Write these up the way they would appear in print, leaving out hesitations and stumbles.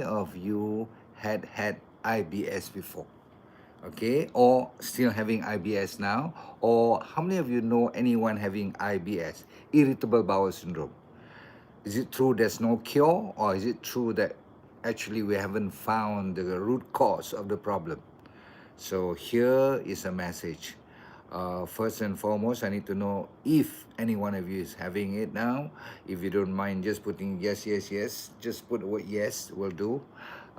of you had IBS before? Okay, or still having IBS now? Or how many of you know anyone having IBS, irritable bowel syndrome? Is it true there's no cure, or is it true that actually we haven't found the root cause of the problem? So here is a message. First and foremost, I need to know if any one of you is having it now. If you don't mind just putting yes, yes, yes, just put the word yes will do.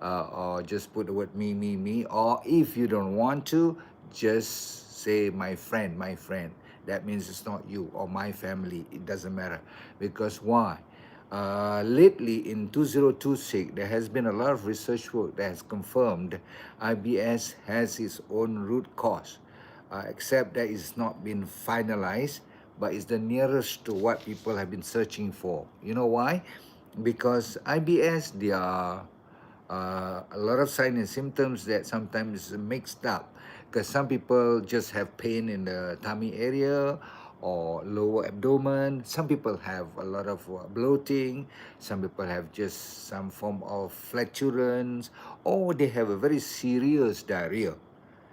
Or just put the word me. Or if you don't want to, just say my friend, my friend. That means it's not you or my family. It doesn't matter. Because why? Lately in 2026, there has been a lot of research work that has confirmed IBS has its own root cause, except that it's not been finalized, but it's the nearest to what people have been searching for. You know why? Because IBS, there are a lot of signs and symptoms that sometimes is mixed up, because some people just have pain in the tummy area or lower abdomen. Some people have a lot of bloating. Some people have just some form of flatulence, or they have a very serious diarrhea,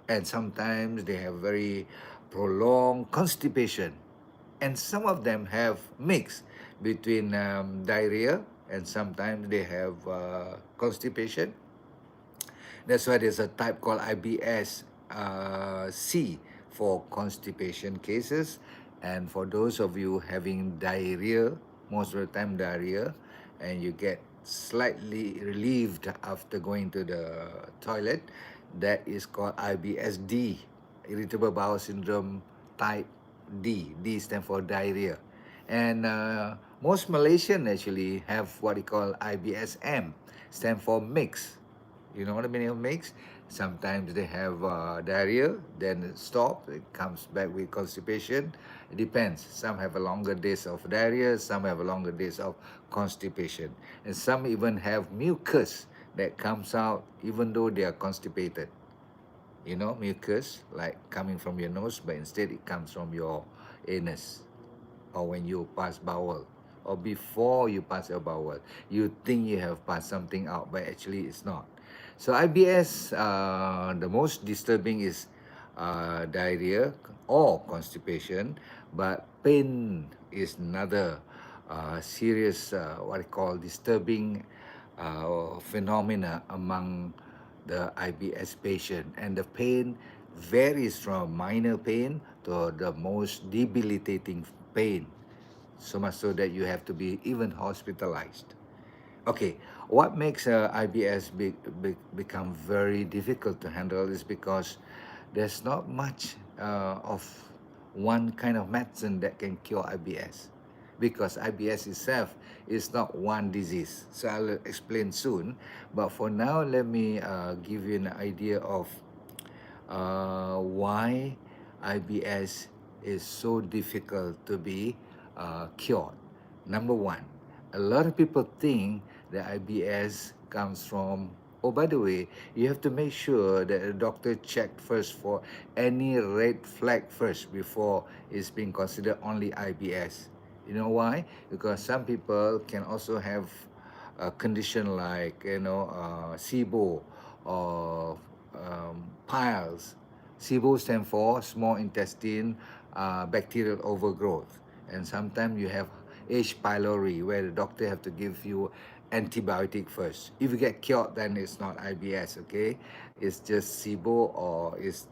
and sometimes they have very prolonged constipation, and some of them have mix between diarrhea, and sometimes they have constipation. That's why there's a type called IBS C for constipation cases. And for those of you having diarrhea, most of the time diarrhea, and you get slightly relieved after going to the toilet, that is called IBS-D, irritable bowel syndrome type D. D stands for diarrhea. And most Malaysian actually have what they call IBS-M, stand for mix. You know what I mean of mix? Sometimes they have diarrhea, then it stops, it comes back with constipation. It depends. Some have a longer days of diarrhea, some have a longer days of constipation. And some even have mucus that comes out even though they are constipated. You know, mucus, like coming from your nose, but instead it comes from your anus, or when you pass bowel, or before you pass your bowel. You think you have passed something out, but actually it's not. So IBS, the most disturbing is diarrhea or constipation, but pain is another serious, what I call disturbing phenomena among the IBS patient. And the pain varies from minor pain to the most debilitating pain, so much so that you have to be even hospitalized. Okay, what makes IBS become very difficult to handle is because there's not much of one kind of medicine that can cure IBS, because IBS itself is not one disease. So I'll explain soon. But for now, let me give you an idea of why IBS is so difficult to be cured. Number one, a lot of people think that IBS comes from, oh, by the way, you have to make sure that the doctor checked first for any red flag first before it's being considered only IBS. You know why? Because some people can also have a condition like, SIBO or piles. SIBO stands for small intestine bacterial overgrowth. And sometimes you have H. pylori, where the doctor have to give you antibiotic first. If you get cured, then it's not IBS, okay? It's just SIBO, or it's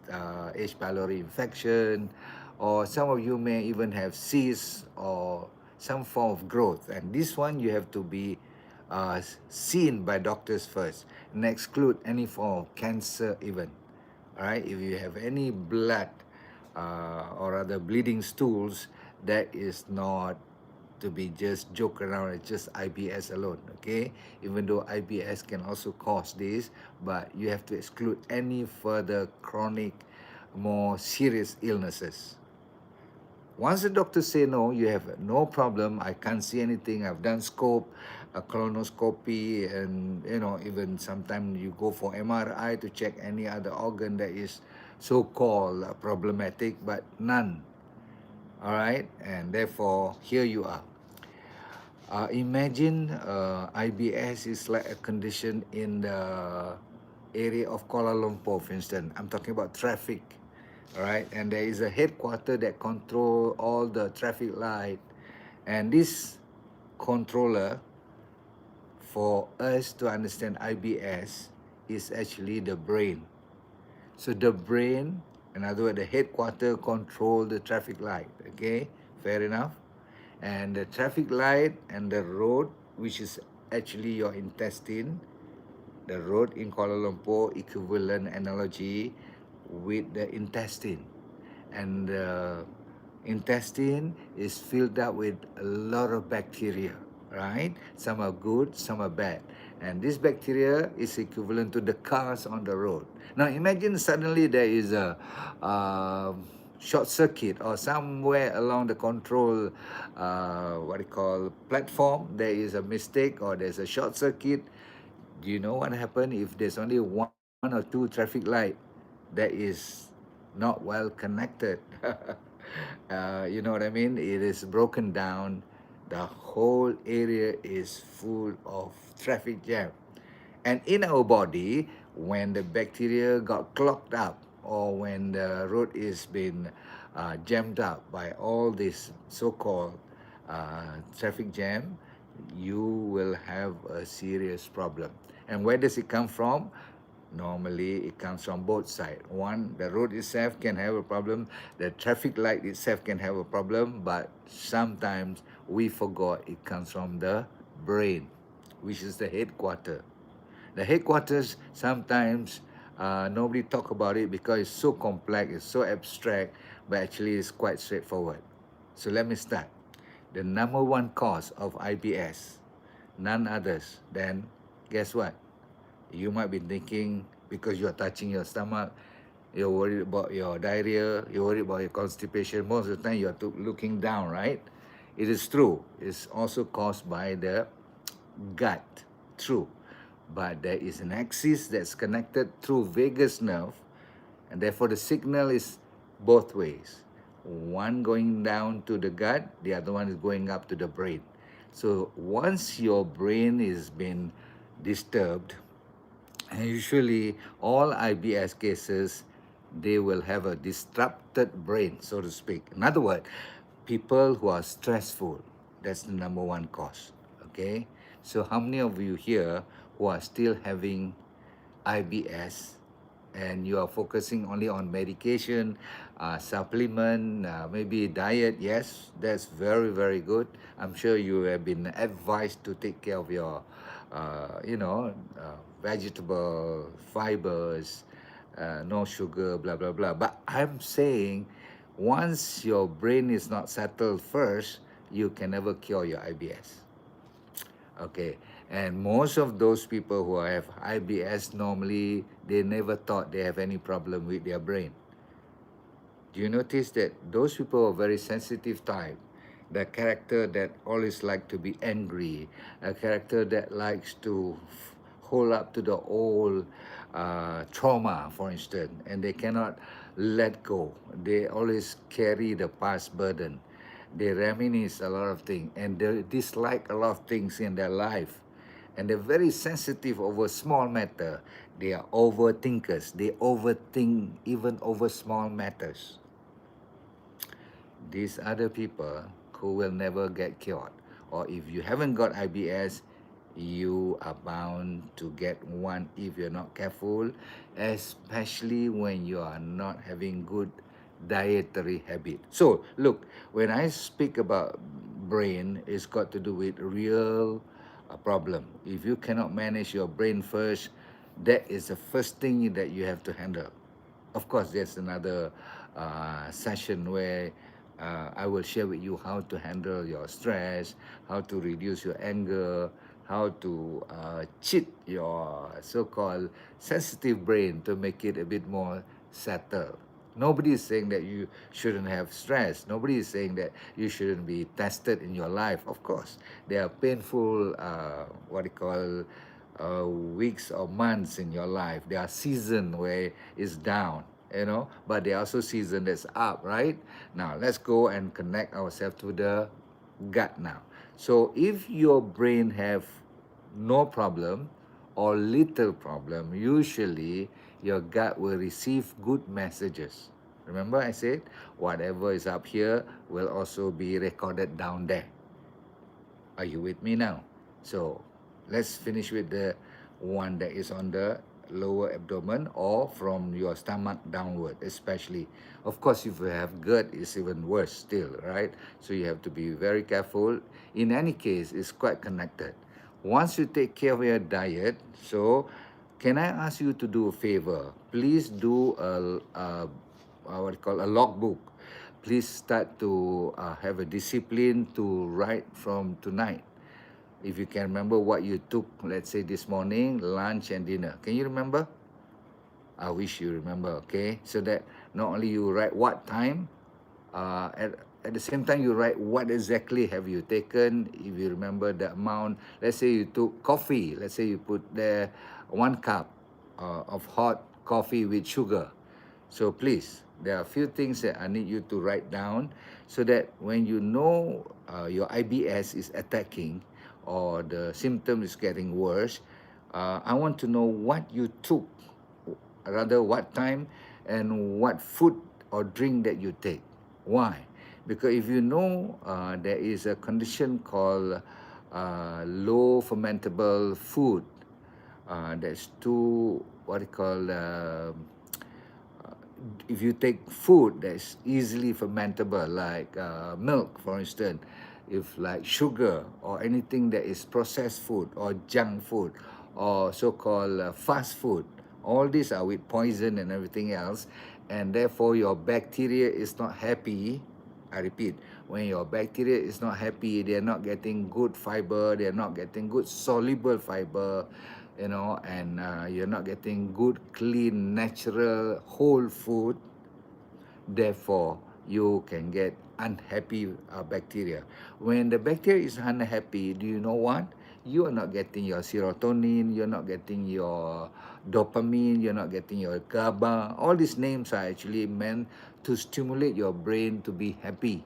H. pylori infection, or some of you may even have cysts or some form of growth. And this one you have to be seen by doctors first, and exclude any form of cancer even. All right, if you have any blood or other bleeding stools, that is not to be just joke around. It's just IBS alone, okay? Even though IBS can also cause this, but you have to exclude any further chronic, more serious illnesses. Once the doctor say no, you have no problem. I can't see anything. I've done scope, a colonoscopy, and even sometimes you go for MRI to check any other organ that is so-called problematic, but none. All right, and therefore here you are. Imagine IBS is like a condition in the area of Kuala Lumpur, for instance. I'm talking about traffic, all right? And there is a headquarter that control all the traffic light. And this controller, for us to understand IBS, is actually the brain. So the brain, in other words, the headquarter control the traffic light. Okay, fair enough. And the traffic light and the road, which is actually your intestine, the road in Kuala Lumpur, equivalent analogy with the intestine. And the intestine is filled up with a lot of bacteria, right? Some are good, some are bad. And this bacteria is equivalent to the cars on the road. Now imagine suddenly there is a short circuit or somewhere along the control, what you call platform, there is a mistake or there's a short circuit. Do you know what happen if there's only one or two traffic light that is not well connected? You know what I mean? It is broken down. The whole area is full of traffic jam. And in our body, when the bacteria got clogged up or when the road is been jammed up by all this so-called traffic jam, you will have a serious problem. And where does it come from? Normally, it comes from both sides. One, the road itself can have a problem, the traffic light itself can have a problem, but sometimes we forgot it comes from the brain, which is the headquarter. The headquarters sometimes nobody talk about it because it's so complex, it's so abstract, but actually it's quite straightforward. So let me start. The number one cause of IBS, none others than, guess what? You might be thinking because you are touching your stomach, you're worried about your diarrhea, you're worried about your constipation. Most of the time, you are looking down, right? It is true. It's also caused by the gut. True. But there is an axis that's connected through vagus nerve, and therefore the signal is both ways. One going down to the gut, the other one is going up to the brain. So once your brain is been disturbed, and usually all IBS cases, they will have a disrupted brain, so to speak. In other words, people who are stressful, that's the number one cause. Okay? So how many of you here who are still having IBS and you are focusing only on medication, supplement, maybe diet? Yes, that's very, very good. I'm sure you have been advised to take care of your, vegetable fibers, no sugar, blah, blah, blah. But I'm saying once your brain is not settled first, you can never cure your IBS. Okay, and most of those people who have IBS normally they never thought they have any problem with their brain. Do you notice that those people are very sensitive type? The character that always like to be angry, a character that likes to hold up to the old trauma, for instance, and they cannot let go. They always carry the past burden. They reminisce a lot of things and they dislike a lot of things in their life. And they're very sensitive over small matter. They are overthinkers. They overthink even over small matters. These other people who will never get cured. Or if you haven't got IBS, you are bound to get one if you're not careful, especially when you are not having good dietary habit. So look, when I speak about brain, it's got to do with real problem. If you cannot manage your brain first, that is the first thing that you have to handle. Of course, there's another session where I will share with you how to handle your stress, how to reduce your anger, how to cheat your so-called sensitive brain to make it a bit more settled. Nobody is saying that you shouldn't have stress. Nobody is saying that you shouldn't be tested in your life. Of course, there are painful, what you call, weeks or months in your life. There are seasons where it's down, but there are also seasons that's up, right? Now, let's go and connect ourselves to the gut now. So if your brain have no problem or little problem, usually your gut will receive good messages. Remember I said whatever is up here will also be recorded down there. Are you with me now? So let's finish with the one that is on the lower abdomen or from your stomach downward, especially. Of course, if you have gut, it's even worse still, right? So you have to be very careful. In any case, it's quite connected. Once you take care of your diet, so can I ask you to do a favor? Please do what you call a logbook. Please start to have a discipline to write from tonight. If you can remember what you took, let's say this morning, lunch and dinner. Can you remember? I wish you remember, okay? So that not only you write what time, uh, at, at the same time you write what exactly have you taken. If you remember the amount, let's say you took coffee, let's say you put there 1 cup of hot coffee with sugar. So please, there are a few things that I need you to write down so that when you know your IBS is attacking or the symptom is getting worse, I want to know what you took, rather what time and what food or drink that you take. Why? Because if you know there is a condition called low fermentable food, that's too what you call if you take food that's easily fermentable, like milk, for instance, if like sugar or anything that is processed food or junk food or so-called fast food, all these are with poison and everything else, and therefore your bacteria is not happy. I repeat, when your bacteria is not happy, they are not getting good fiber, they are not getting good soluble fiber, and you're not getting good, clean, natural, whole food. Therefore, you can get unhappy bacteria. When the bacteria is unhappy, do you know what? You are not getting your serotonin, you're not getting your dopamine, you're not getting your GABA. All these names are actually meant to stimulate your brain to be happy,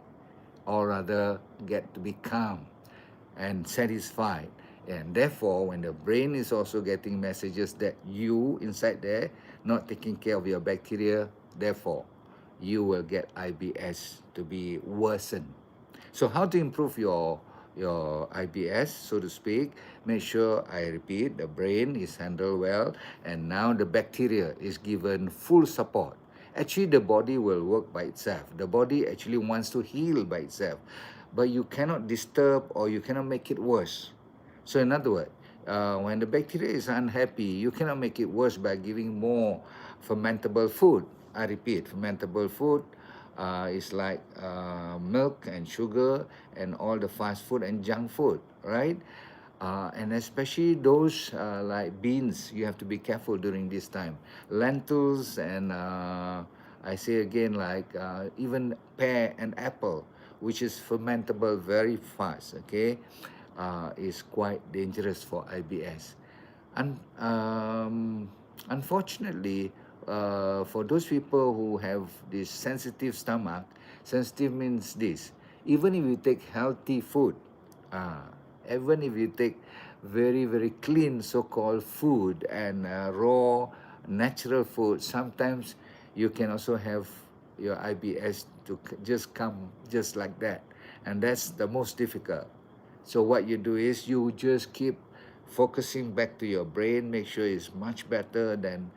or rather get to be calm and satisfied. And therefore, when the brain is also getting messages that you inside there not taking care of your bacteria, therefore you will get IBS to be worsened. So how to improve your IBS, so to speak? Make sure, I repeat, the brain is handled well, and now the bacteria is given full support. Actually, the body will work by itself. The body actually wants to heal by itself, but you cannot disturb or you cannot make it worse. So in other words, when the bacteria is unhappy, you cannot make it worse by giving more fermentable food. I repeat, fermentable food is like milk and sugar and all the fast food and junk food, right? And especially those like beans, you have to be careful during this time. Lentils and I say again, like even pear and apple, which is fermentable very fast, okay, is quite dangerous for IBS. And unfortunately, for those people who have this sensitive stomach, sensitive means this: even if you take healthy food, uh, even if you take very very clean so-called food and raw natural food, sometimes you can also have your IBS to just come just like that, and that's the most difficult. So what you do is you just keep focusing back to your brain, make sure it's much better than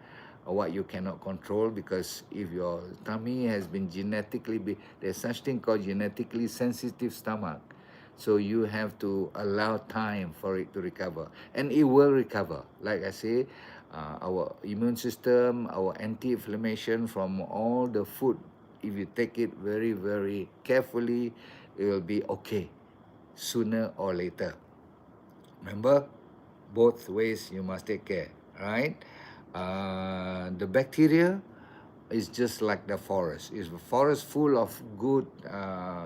what you cannot control, because if your tummy has been there's such thing called genetically sensitive stomach. So you have to allow time for it to recover, and it will recover. Like I say, our immune system, our anti-inflammation from all the food, if you take it very, very carefully, it will be okay sooner or later. Remember, both ways you must take care, right? The bacteria is just like the forest. Is a forest full of good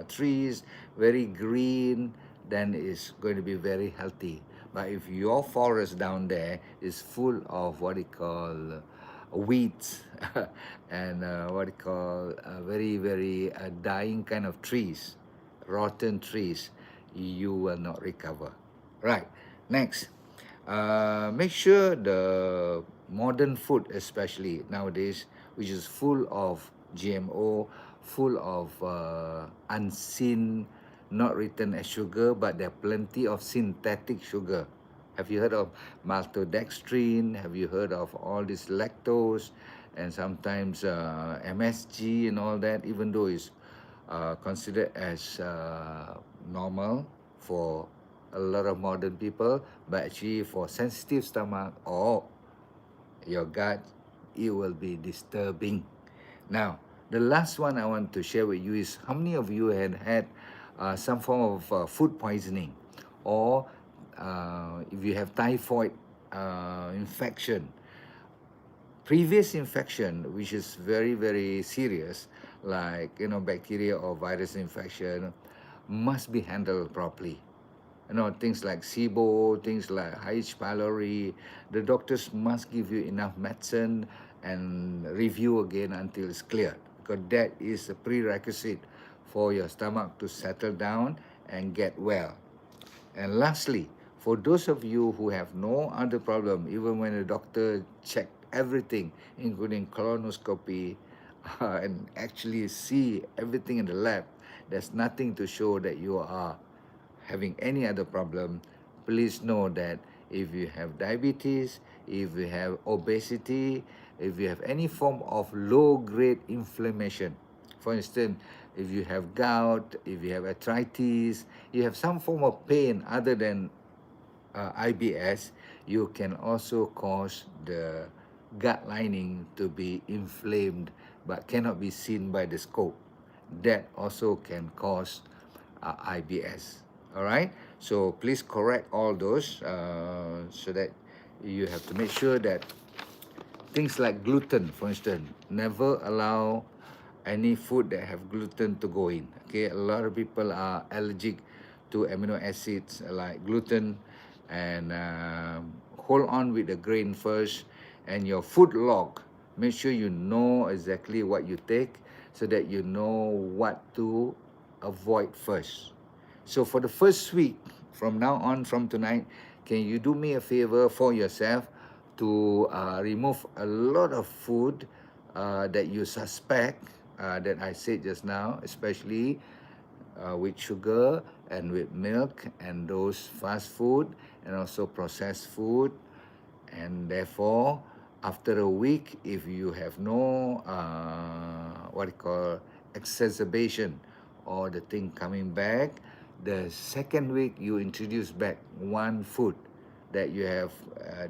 trees, very green, then it's going to be very healthy. But if your forest down there is full of what you call weeds and what you call very, very dying kind of trees, rotten trees, you will not recover. Right. Next, make sure the modern food, especially nowadays, which is full of GMO, full of unseen, not written as sugar, but there are plenty of synthetic sugar. Have you heard of maltodextrin? Have you heard of all this lactose and sometimes MSG and all that? Even though it's considered as normal for a lot of modern people, but actually for sensitive stomach or your gut, it will be disturbing. Now, the last one I want to share with you is how many of you had some form of food poisoning, or if you have typhoid infection, previous infection, which is very, very serious, like bacteria or virus infection, must be handled properly. Things like SIBO, things like H. pylori, the doctors must give you enough medicine and review again until it's cleared, because that is a prerequisite for your stomach to settle down and get well. And lastly, for those of you who have no other problem, even when the doctor checked everything, including colonoscopy, and actually see everything in the lab, there's nothing to show that you are having any other problem. Please know that if you have diabetes, if you have obesity, if you have any form of low-grade inflammation, for instance, if you have gout, if you have arthritis, you have some form of pain other than IBS, you can also cause the gut lining to be inflamed but cannot be seen by the scope. That also can cause IBS. All right, so please correct all those so that you have to make sure that things like gluten, for instance, never allow any food that have gluten to go in. Okay, a lot of people are allergic to amino acids like gluten, and hold on with the grain first. And your food log, make sure you know exactly what you take so that you know what to avoid first. So for the first week, from now on, from tonight, can you do me a favor for yourself to remove a lot of food that you suspect that I said just now, especially with sugar and with milk and those fast food and also processed food. And therefore, after a week, if you have no what you call exacerbation or the thing coming back, the second week you introduce back one food that you have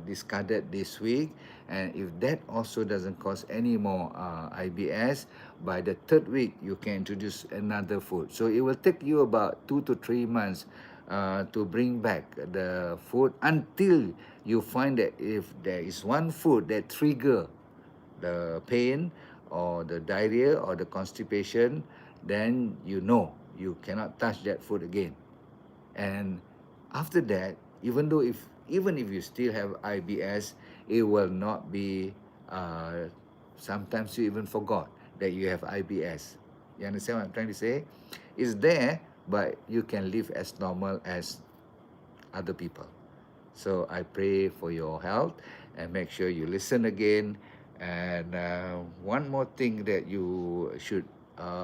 discarded this week. And if that also doesn't cause any more IBS, by the third week you can introduce another food. So it will take you about 2 to 3 months to bring back the food until you find that if there is one food that trigger the pain or the diarrhea or the constipation, then you know you cannot touch that food again. And after that, even if you still have IBS, it will not be. Sometimes you even forgot that you have IBS. You understand what I'm trying to say? It's there, but you can live as normal as other people. So I pray for your health and make sure you listen again. And one more thing that you should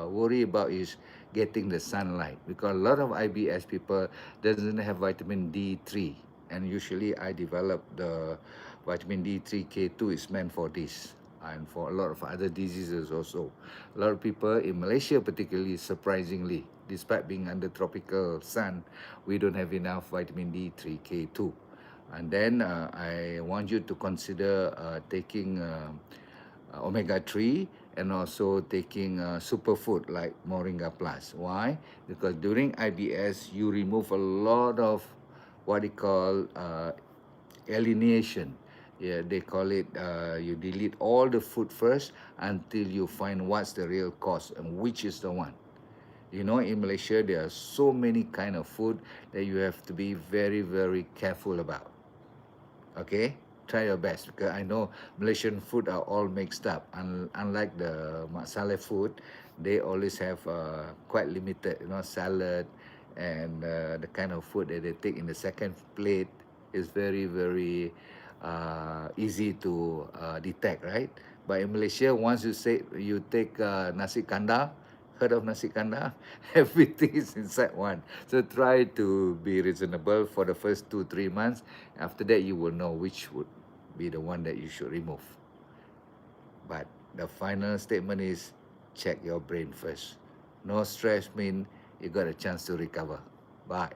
worry about is getting the sunlight, because a lot of IBS people doesn't have vitamin D3, and usually I develop the vitamin D3 K2 is meant for this and for a lot of other diseases also. A lot of people in Malaysia particularly, surprisingly, despite being under tropical sun, we don't have enough vitamin D3 K2. And then I want you to consider taking omega-3 and also taking superfood like Moringa Plus. Why? Because during IBS, you remove a lot of what they call alienation. Yeah, they call it, you delete all the food first until you find what's the real cause and which is the one. In Malaysia, there are so many kind of food that you have to be very, very careful about. Okay, try your best, because I know Malaysian food are all mixed up. Unlike the Mak Saleh food, they always have quite limited, salad and the kind of food that they take in the second plate is very, very easy to detect, right? But in Malaysia, once you take nasi kandar, heard of nasi kandar? Everything is inside one. So try to be reasonable for the first 2 3 months. After that, you will know which would be the one that you should remove. But the final statement is check your brain first. No stress mean you got a chance to recover. Bye.